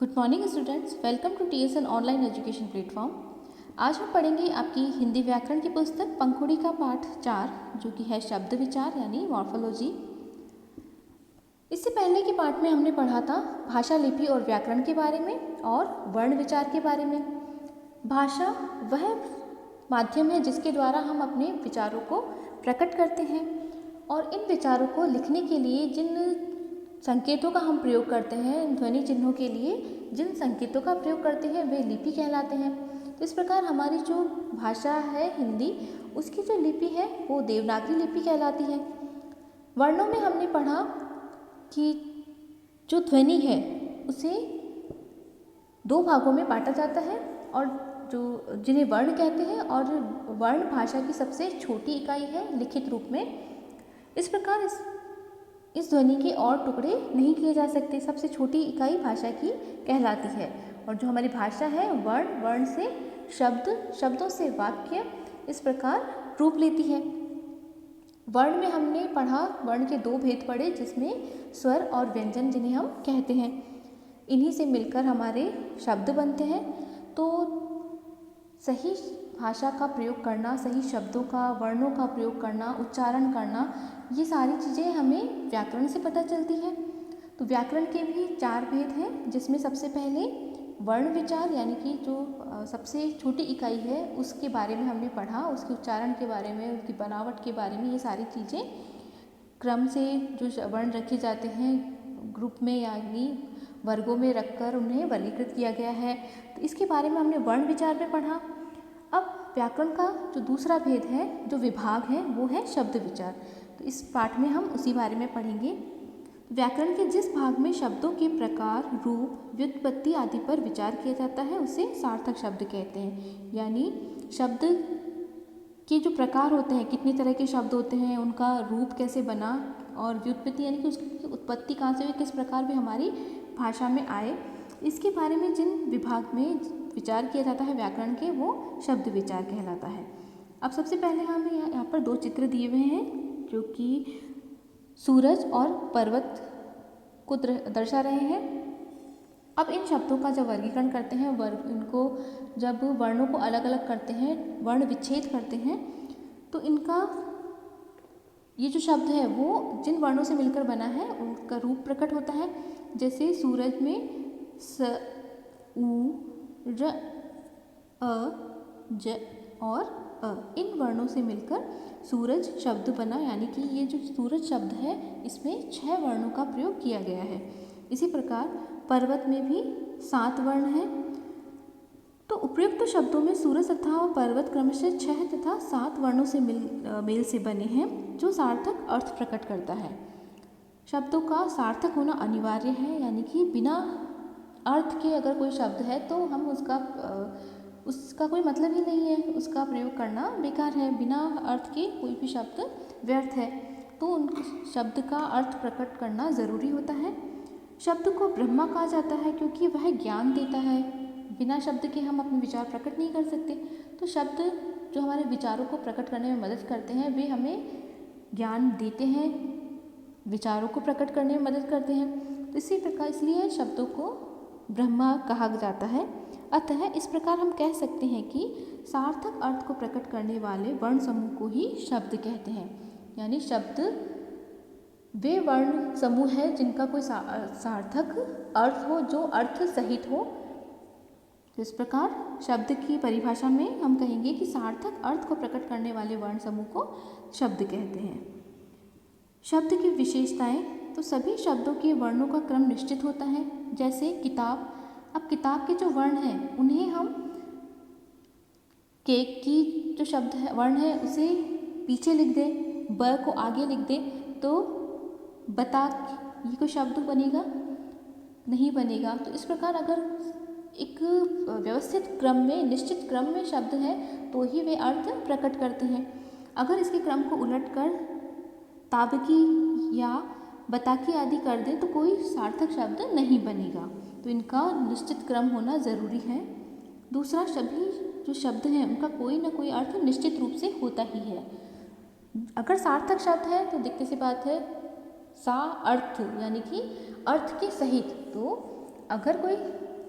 Good morning students, welcome to TSN online education platform. आज हम पढ़ेंगे आपकी हिंदी व्याकरण की पुस्तक पंखुड़ी का पाठ 4 जो कि है शब्द विचार यानी मॉर्फोलॉजी। इससे पहले के पाठ में हमने पढ़ा था भाषा, लिपि और व्याकरण के बारे में और वर्ण विचार के बारे में। भाषा वह माध्यम है जिसके द्वारा हम अपने विचारों को प्रकट करते हैं और इन विचारों को लिखने के लिए जिन संकेतों का हम प्रयोग करते हैं, ध्वनि चिन्हों के लिए जिन संकेतों का प्रयोग करते हैं वे लिपि कहलाते हैं। तो इस प्रकार हमारी जो भाषा है हिंदी, उसकी जो लिपि है वो देवनागरी लिपि कहलाती है। वर्णों में हमने पढ़ा कि जो ध्वनि है उसे दो भागों में बांटा जाता है और जो जिन्हें वर्ण कहते हैं, और वर्ण भाषा की सबसे छोटी इकाई है लिखित रूप में। इस प्रकार इस ध्वनि के और टुकड़े नहीं किए जा सकते, सबसे छोटी इकाई भाषा की कहलाती है। और जो हमारी भाषा है वर्ण, वर्ण से शब्द, शब्दों से वाक्य, इस प्रकार रूप लेती है। वर्ण में हमने पढ़ा, वर्ण के दो भेद पढ़े जिसमें स्वर और व्यंजन जिन्हें हम कहते हैं, इन्हीं से मिलकर हमारे शब्द बनते हैं। तो सही भाषा का प्रयोग करना, सही शब्दों का, वर्णों का प्रयोग करना, उच्चारण करना, ये सारी चीज़ें हमें व्याकरण से पता चलती है। तो व्याकरण के भी 4 भेद हैं जिसमें सबसे पहले वर्ण विचार यानी कि जो सबसे छोटी इकाई है उसके बारे में हमने पढ़ा, उसके उच्चारण के बारे में, उसकी बनावट के बारे में। ये सारी चीज़ें क्रम से जो वर्ण रखे जाते हैं ग्रुप में यानी वर्गों में रखकर उन्हें वर्गीकृत किया गया है, तो इसके बारे में हमने वर्ण विचार में पढ़ा। अब व्याकरण का जो दूसरा भेद है, जो विभाग है, वो है शब्द विचार। तो इस पाठ में हम उसी बारे में पढ़ेंगे। व्याकरण के जिस भाग में शब्दों के प्रकार, रूप, व्युत्पत्ति आदि पर विचार किया जाता है उसे सार्थक शब्द कहते हैं। यानी शब्द के जो प्रकार होते हैं, कितने तरह के शब्द होते हैं, उनका रूप कैसे बना, और व्युत्पत्ति यानी कि उसकी उत्पत्ति कहाँ से हुई, किस प्रकार भी हमारी भाषा में आए, इसके बारे में जिन विभाग में विचार किया जाता है व्याकरण के, वो शब्द विचार कहलाता है। अब सबसे पहले हमें यहाँ पर 2 चित्र दिए हुए हैं जो कि सूरज और पर्वत को दर्शा रहे हैं। अब इन शब्दों का जब वर्गीकरण करते हैं, इनको जब वर्णों को अलग अलग करते हैं, वर्ण विच्छेद करते हैं, तो इनका ये जो शब्द है वो जिन वर्णों से मिलकर बना है उनका रूप प्रकट होता है। जैसे सूरज में स, उ, र, अ, ज और अ, इन वर्णों से मिलकर सूरज शब्द बना। यानी कि ये जो सूरज शब्द है इसमें 6 वर्णों का प्रयोग किया गया है। इसी प्रकार पर्वत में भी 7 वर्ण हैं। तो उपयुक्त शब्दों में सूरज तथा पर्वत क्रमशः 6 तथा 7 वर्णों से मेल से बने हैं जो सार्थक अर्थ प्रकट करता है। शब्दों का सार्थक होना अनिवार्य है, यानी कि बिना अर्थ के अगर कोई शब्द है तो हम उसका कोई मतलब ही नहीं है, उसका प्रयोग करना बेकार है। बिना अर्थ के कोई भी शब्द व्यर्थ है, तो उन शब्द का अर्थ प्रकट करना ज़रूरी होता है। शब्द को ब्रह्मा कहा जाता है क्योंकि वह ज्ञान देता है। बिना शब्द के हम अपने विचार प्रकट नहीं कर सकते। तो शब्द जो हमारे विचारों को प्रकट करने में मदद करते हैं, वे हमें ज्ञान देते हैं, विचारों को प्रकट करने में मदद करते हैं। तो इसी प्रकार इसलिए शब्दों को ब्रह्मा कहा जाता है। अतः इस प्रकार हम कह सकते हैं कि सार्थक अर्थ को प्रकट करने वाले वर्ण समूह को ही शब्द कहते हैं। यानी शब्द वे वर्ण समूह है जिनका कोई सार्थक अर्थ हो, जो अर्थ सहित हो। तो इस प्रकार शब्द की परिभाषा में हम कहेंगे कि सार्थक अर्थ को प्रकट करने वाले वर्ण समूह को शब्द कहते हैं। शब्द की विशेषताएं, तो सभी शब्दों के वर्णों का क्रम निश्चित होता है। जैसे किताब, अब किताब के जो वर्ण हैं उन्हें हम केक की जो शब्द है, वर्ण है, उसे पीछे लिख दें, ब को आगे लिख दें तो बता, ये कोई शब्द बनेगा? नहीं बनेगा। तो इस प्रकार अगर एक व्यवस्थित क्रम में, निश्चित क्रम में शब्द है तो ही वे अर्थ प्रकट करते हैं। अगर इसके क्रम को उलटकर ताबकी या बताकी आदि कर दें तो कोई सार्थक शब्द नहीं बनेगा। तो इनका निश्चित क्रम होना ज़रूरी है। दूसरा, सभी जो शब्द हैं उनका कोई ना कोई अर्थ निश्चित रूप से होता ही है। अगर सार्थक शब्द है तो दिखते सी बात है सा अर्थ, यानी कि अर्थ के सहित। तो अगर कोई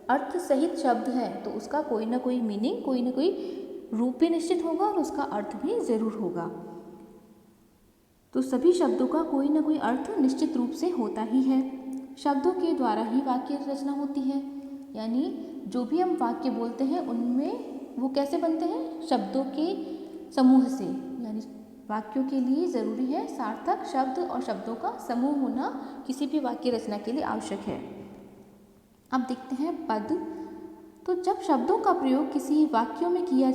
अर्थ सहित शब्द है तो उसका कोई ना कोई मीनिंग, कोई ना कोई रूप भी निश्चित होगा और उसका अर्थ भी ज़रूर होगा। तो सभी शब्दों का कोई ना कोई अर्थ निश्चित रूप से होता ही है। शब्दों के द्वारा ही वाक्य रचना होती है, यानी जो भी हम वाक्य बोलते हैं उनमें वो कैसे बनते हैं, शब्दों के समूह से। यानी वाक्यों के लिए ज़रूरी है सार्थक शब्द और शब्दों का समूह होना किसी भी वाक्य रचना के लिए आवश्यक है। अब देखते हैं पद। तो जब शब्दों का प्रयोग किसी वाक्यों में किया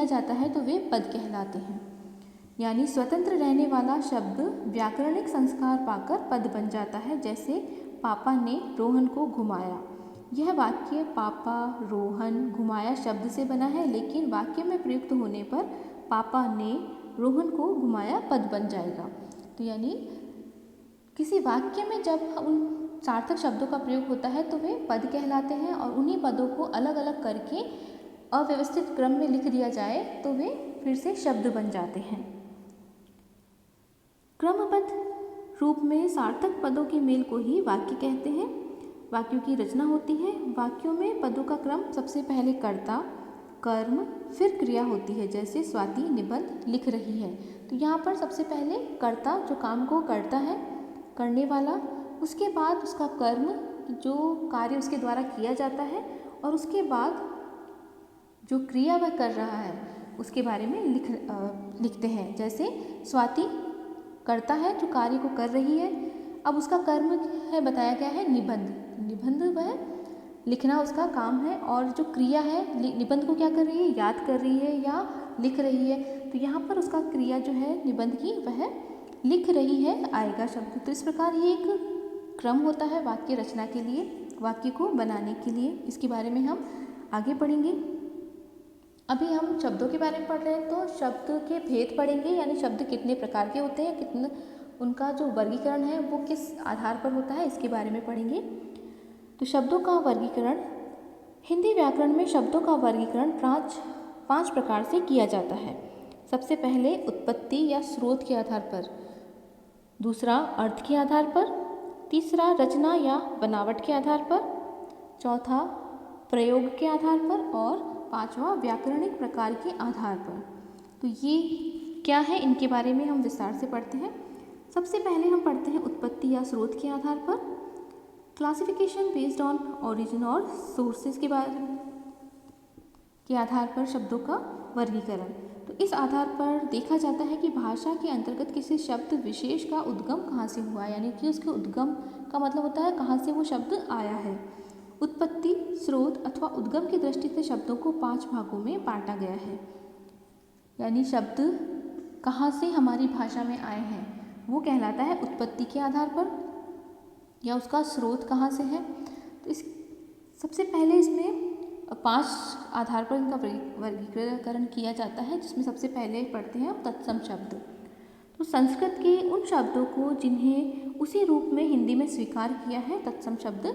जाता है तो वे पद कहलाते हैं। यानी स्वतंत्र रहने वाला शब्द व्याकरणिक संस्कार पाकर पद बन जाता है। जैसे पापा ने रोहन को घुमाया, यह वाक्य पापा रोहन घुमाया शब्द से बना है, लेकिन वाक्य में प्रयुक्त होने पर पापा ने रोहन को घुमाया पद बन जाएगा। तो यानी किसी वाक्य में जब उन सार्थक शब्दों का प्रयोग होता है तो वे पद कहलाते हैं, और उन्हीं पदों को अलग अलग करके अव्यवस्थित क्रम में लिख दिया जाए तो वे फिर से शब्द बन जाते हैं। क्रमबद्ध रूप में सार्थक पदों के मेल को ही वाक्य कहते हैं। वाक्यों की रचना होती है। वाक्यों में पदों का क्रम सबसे पहले कर्ता, कर्म, फिर क्रिया होती है। जैसे स्वाति निबंध लिख रही है, तो यहाँ पर सबसे पहले कर्ता जो काम को करता है, करने वाला, उसके बाद उसका कर्म जो कार्य उसके द्वारा किया जाता है, और उसके बाद जो क्रिया वह कर रहा है उसके बारे में लिखते हैं। जैसे स्वाति करता है जो कार्य को कर रही है, अब उसका कर्म है बताया गया है निबंध। निबंध वह लिखना उसका काम है, और जो क्रिया है निबंध को क्या कर रही है, याद कर रही है या लिख रही है। तो यहाँ पर उसका क्रिया जो है निबंध की वह लिख रही है आएगा शब्द। तो इस प्रकार ये एक क्रम होता है वाक्य रचना के लिए, वाक्य को बनाने के लिए। इसके बारे में हम आगे पढ़ेंगे। अभी हम शब्दों के बारे में पढ़ रहे हैं, तो शब्द के भेद पढ़ेंगे, यानी शब्द कितने प्रकार के होते हैं, कितने उनका जो वर्गीकरण है वो किस आधार पर होता है, इसके बारे में पढ़ेंगे। तो शब्दों का वर्गीकरण। हिंदी व्याकरण में शब्दों का वर्गीकरण पांच प्रकार से किया जाता है। सबसे पहले उत्पत्ति या स्रोत के आधार पर, दूसरा अर्थ के आधार पर, तीसरा रचना या बनावट के आधार पर, चौथा प्रयोग के आधार पर, और पांचवा व्याकरणिक प्रकार के आधार पर। तो ये क्या है, इनके बारे में हम विस्तार से पढ़ते हैं। सबसे पहले हम पढ़ते हैं उत्पत्ति या स्रोत के आधार पर। क्लासिफिकेशन बेस्ड ऑन ओरिजिन और सोर्सेज के आधार पर शब्दों का वर्गीकरण। तो इस आधार पर देखा जाता है कि भाषा के अंतर्गत किसी शब्द विशेष का उद्गम कहाँ से हुआ, यानी कि उसके उद्गम का मतलब होता है कहाँ से वो शब्द आया है। उत्पत्ति, स्रोत अथवा उद्गम की दृष्टि से शब्दों को 5 भागों में बांटा गया है। यानी शब्द कहाँ से हमारी भाषा में आए हैं वो कहलाता है उत्पत्ति के आधार पर, या उसका स्रोत कहाँ से है। तो इस सबसे पहले इसमें 5 आधार पर इनका वर्गीकरण किया जाता है, जिसमें सबसे पहले पढ़ते हैं तत्सम शब्द। तो संस्कृत के उन शब्दों को जिन्हें उसी रूप में हिंदी में स्वीकार किया है तत्सम शब्द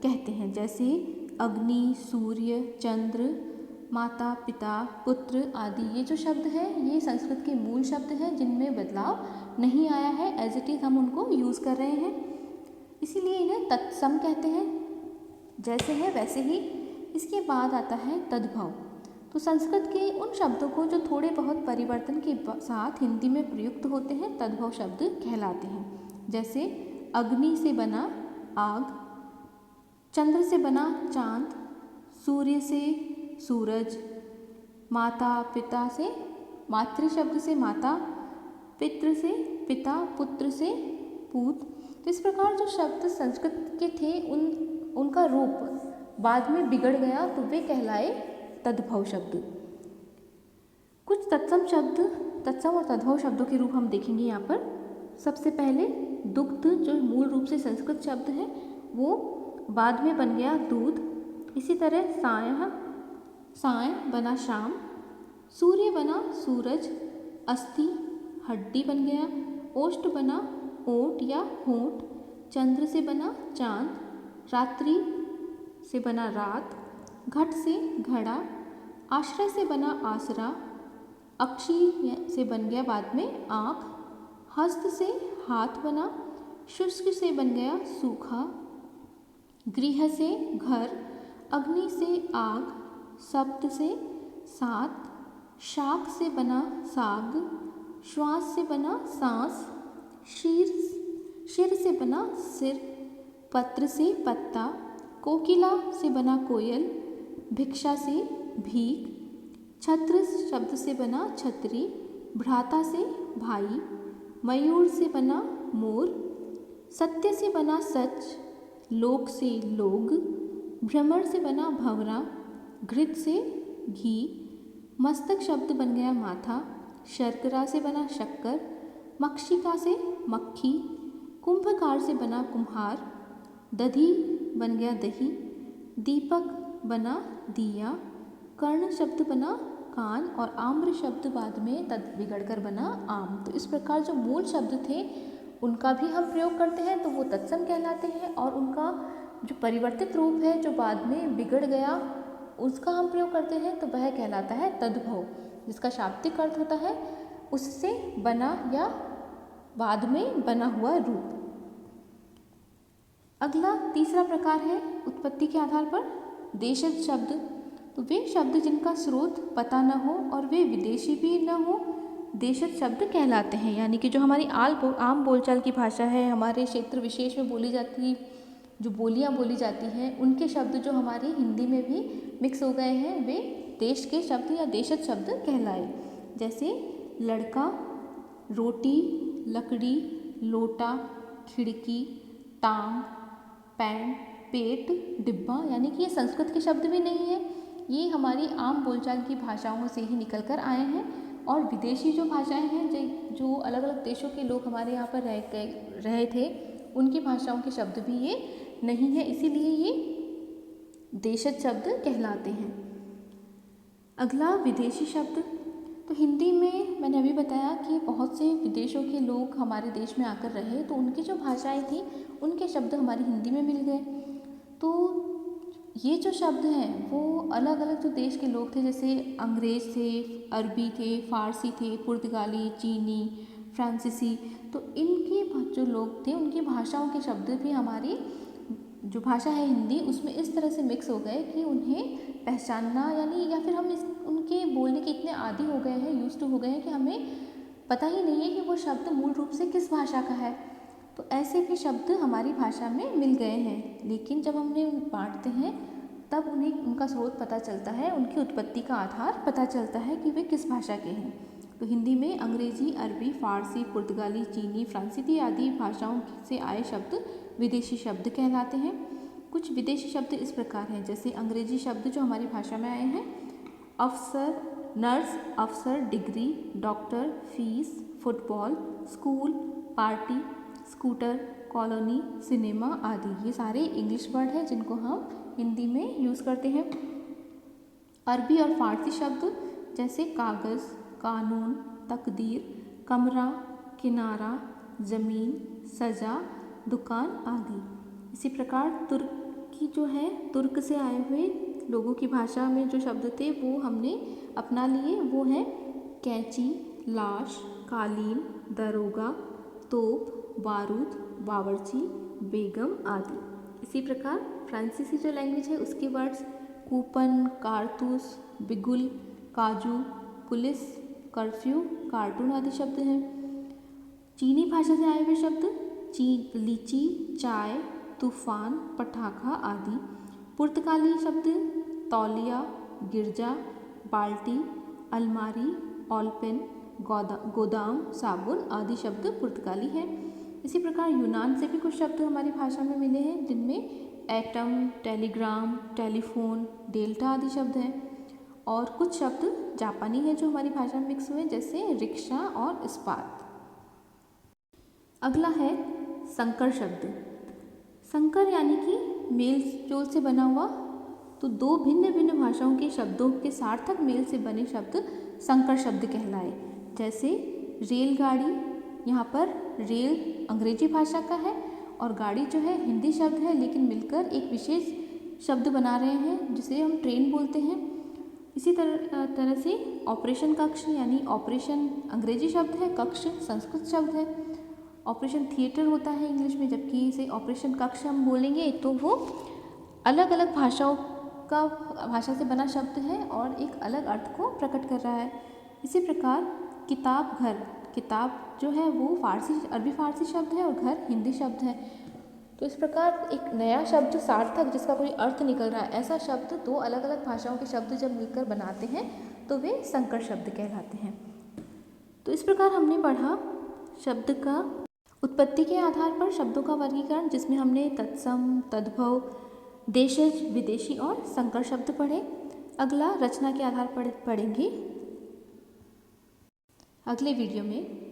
कहते हैं। जैसे अग्नि, सूर्य, चंद्र, माता, पिता, पुत्र आदि। ये जो शब्द है ये संस्कृत के मूल शब्द हैं जिनमें बदलाव नहीं आया है, एज इट इज़ हम उनको यूज़ कर रहे हैं, इसीलिए इन्हें तत्सम कहते हैं, जैसे है वैसे ही। इसके बाद आता है तद्भव। तो संस्कृत के उन शब्दों को जो थोड़े बहुत परिवर्तन के साथ हिंदी में प्रयुक्त होते हैं तद्भव शब्द कहलाते हैं। जैसे अग्नि से बना आग, चंद्र से बना चांद, सूर्य से सूरज, माता पिता से मातृ शब्द से माता, पितृ से पिता, पुत्र से पूत। तो इस प्रकार जो शब्द संस्कृत के थे उनका रूप बाद में बिगड़ गया तो वे कहलाए तद्भव शब्द। कुछ तत्सम और तद्भव शब्दों के रूप हम देखेंगे यहाँ पर। सबसे पहले दुग्ध, जो मूल रूप से संस्कृत शब्द है वो बाद में बन गया दूध। इसी तरह साय बना शाम, सूर्य बना सूरज, अस्थि हड्डी बन गया, ओष्ठ बना ओट या होंठ, चंद्र से बना चांद, रात्रि से बना रात, घट से घड़ा, आश्रय से बना आसरा, अक्षी से बन गया बाद में आँख, हस्त से हाथ बना, शुष्क से बन गया सूखा, गृह से घर, अग्नि से आग, सप्त से सात, शाक से बना साग, श्वास से बना सांस, शिर से बना सिर, पत्र से पत्ता, कोकिला से बना कोयल, भिक्षा से भीख, छत्र शब्द से बना छतरी, भ्राता से भाई, मयूर से बना मोर, सत्य से बना सच, लोक से लोग, भ्रमर से बना भंवरा, घृत से घी, मस्तक शब्द बन गया माथा, शर्करा से बना शक्कर, मक्षिका से मक्खी, कुंभकार से बना कुम्हार, दधी बन गया दही, दीपक बना दिया, कर्ण शब्द बना कान और आम्र शब्द बाद में तद बिगड़कर बना आम। तो इस प्रकार जो मूल शब्द थे उनका भी हम प्रयोग करते हैं तो वो तत्सम कहलाते हैं, और उनका जो परिवर्तित रूप है जो बाद में बिगड़ गया उसका हम प्रयोग करते हैं तो वह कहलाता है तद्भव, जिसका शाब्दिक अर्थ होता है उससे बना या बाद में बना हुआ रूप। अगला तीसरा प्रकार है उत्पत्ति के आधार पर देशज शब्द। तो वे शब्द जिनका स्रोत पता न हो और वे विदेशी भी न हो देशज शब्द कहलाते हैं। यानी कि जो हमारी आम बोलचाल की भाषा है, हमारे क्षेत्र विशेष में बोली जाती जो बोलियां बोली जाती हैं, उनके शब्द जो हमारी हिंदी में भी मिक्स हो गए हैं वे देश के शब्द या देशज शब्द कहलाए। जैसे लड़का, रोटी, लकड़ी, लोटा, खिड़की, टांग, पैंट, पेट, डिब्बा। यानी कि ये संस्कृत के शब्द भी नहीं है, ये हमारी आम बोलचाल की भाषाओं से ही निकल कर आए हैं। और विदेशी जो भाषाएं हैं जो अलग अलग देशों के लोग हमारे यहाँ पर रहे थे उनकी भाषाओं के शब्द भी ये नहीं है, इसीलिए ये देशज शब्द कहलाते हैं। अगला विदेशी शब्द। तो हिंदी में मैंने अभी बताया कि बहुत से विदेशों के लोग हमारे देश में आकर रहे तो उनकी जो भाषाएं थी उनके शब्द हमारी हिंदी में मिल गए। तो ये जो शब्द हैं वो अलग अलग जो देश के लोग थे, जैसे अंग्रेज़ थे, अरबी थे, फ़ारसी थे, पुर्तगाली, चीनी, फ्रांसीसी, तो इनके जो लोग थे उनकी भाषाओं के शब्द भी हमारी जो भाषा है हिंदी उसमें इस तरह से मिक्स हो गए कि उन्हें पहचानना यानी या फिर हम उनके बोलने के इतने आदी हो गए हैं, यूज्ड टू हो गए हैं कि हमें पता ही नहीं है कि वो शब्द मूल रूप से किस भाषा का है। तो ऐसे भी शब्द हमारी भाषा में मिल गए हैं, लेकिन जब हमने बांटते हैं तब उन्हें उनका स्रोत पता चलता है, उनकी उत्पत्ति का आधार पता चलता है कि वे किस भाषा के हैं। तो हिंदी में अंग्रेजी, अरबी, फ़ारसी, पुर्तगाली, चीनी, फ्रांसीसी आदि भाषाओं से आए शब्द विदेशी शब्द कहलाते हैं। कुछ विदेशी शब्द इस प्रकार हैं, जैसे अंग्रेजी शब्द जो हमारी भाषा में आए हैं, अफसर, नर्स, अफसर, degree, doctor, fees, football, school, party, scooter, colony, cinema आदि। ये सारे इंग्लिश वर्ड हैं जिनको हम हिंदी में यूज़ करते हैं। अरबी और फ़ारसी शब्द जैसे कागज़, कानून, तकदीर, कमरा, किनारा, ज़मीन, सजा, दुकान आदि। इसी प्रकार तुर्की जो है, तुर्क से आए हुए लोगों की भाषा में जो शब्द थे वो हमने अपना लिए, वो है कैंची, लाश, कालीन, दरोगा, तोप, बारूद, बावर्ची, बेगम आदि। इसी प्रकार फ्रांसीसी जो लैंग्वेज है उसके वर्ड्स कूपन, कारतूस, बिगुल, काजू, पुलिस, कर्फ्यू, कार्टून आदि शब्द हैं। चीनी भाषा से आए हुए शब्द लीची, चाय, तूफान, पटाखा आदि। पुर्तगाली शब्द तौलिया, गिरजा, बाल्टी, अलमारी, ऑलपेन, गोदाम, साबुन आदि शब्द पुर्तगाली हैं। इसी प्रकार यूनान से भी कुछ शब्द हमारी भाषा में मिले हैं, जिनमें एटम, टेलीग्राम, टेलीफोन, डेल्टा आदि शब्द हैं। और कुछ शब्द जापानी हैं जो हमारी भाषा में मिक्स हुए, जैसे रिक्शा और इस्पात। अगला है संकर शब्द। संकर यानी कि मेल जोल से बना हुआ, तो दो भिन्न भिन्न भाषाओं के शब्दों के सार्थक मेल से बने शब्द संकर शब्द कहलाए। जैसे रेलगाड़ी, यहाँ पर रेल अंग्रेजी भाषा का है और गाड़ी जो है हिंदी शब्द है, लेकिन मिलकर एक विशेष शब्द बना रहे हैं जिसे हम ट्रेन बोलते हैं। इसी तरह से ऑपरेशन कक्ष यानी ऑपरेशन अंग्रेजी शब्द है, कक्ष संस्कृत शब्द है। ऑपरेशन थिएटर होता है इंग्लिश में, जबकि इसे ऑपरेशन कक्ष हम बोलेंगे तो वो अलग अलग भाषा से बना शब्द है और एक अलग अर्थ को प्रकट कर रहा है। इसी प्रकार किताब घर, किताब जो है वो अरबी फारसी शब्द है और घर हिंदी शब्द है। तो इस प्रकार एक नया शब्द सार्थक जिसका कोई अर्थ निकल रहा है, ऐसा शब्द दो अलग अलग भाषाओं के शब्द जब मिलकर बनाते हैं तो वे संकर शब्द कहलाते हैं। तो इस प्रकार हमने पढ़ा शब्द का उत्पत्ति के आधार पर शब्दों का वर्गीकरण, जिसमें हमने तत्सम, तद्भव, देशज, विदेशी और संकर शब्द पढ़े। अगला रचना के आधार पर पढ़ेंगे अगले वीडियो में।